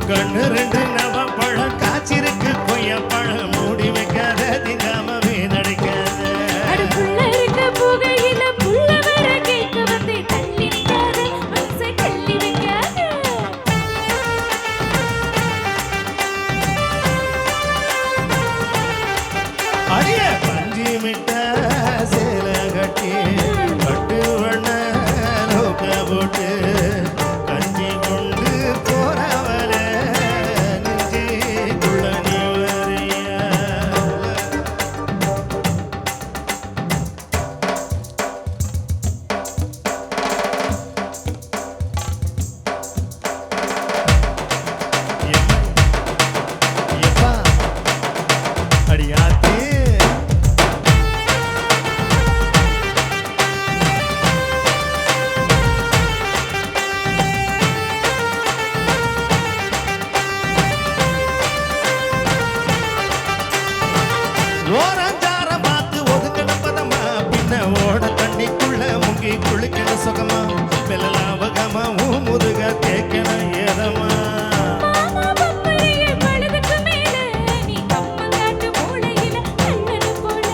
கண்ணு ரெண்டு நவப்பழம் காய்ச்சிருக்கு கொய்யப்பழம் மூடி வைக்காத திங்காம வீணடிக்காத அடுப்புள்ள இருக்க புகையில புள்ள வர கேட்க வந்து தள்ளி நிக்காத மனசை தள்ளி வைக்காத அடிய பஞ்சி மிட்ட சேல கட்டி பட்டு வண்ண நோக்க போட்டு கஞ்சி கொண்டு போறவள நெஞ்சிக்குள்ள நீ வரியா எப்பா அடியாத்தி ஓரஞ்சார பார்த்து ஒதுக்கிடப்பதமா பின்ன ஓட தண்ணிக்குள்ள முங்கி குளிக்கண சுகமா வெள்ளலாவகமா முதுக தேக்கண ஏதமா மாமா பப்பையே பழுதுக்கு மேல நீ கம்மங்காட்டு மூளையில கண்ணனு போல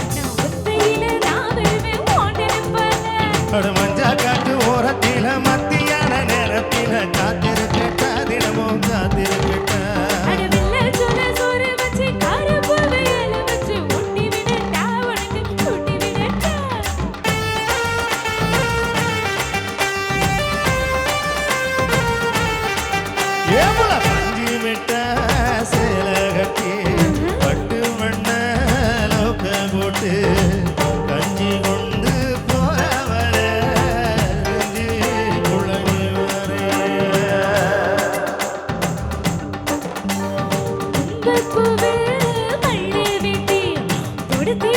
நான் ஒத்தையில நான் வருவேன் ஓண்டனு போல அட மஞ்சா காட்டு ஓரத்தில மத்தியான நேரத்தில காத்திருக்கட்டா தினமும் காத்திருக்கட்டா அடவில்ல சொல சோறு வச்சு கார பூவையில வச்சு ஊட்டி விடட்டா உனக்கு ஊட்டி விடட்டா ஏமுல பஞ்சி மிட்ட சேல கட்டி பட்டு மண்ண லோக்க போட்டு கஞ்சி கொண்டு போறவர குழந்தை வரைய பூவே மல்லி வெட்டி தொடுத்தி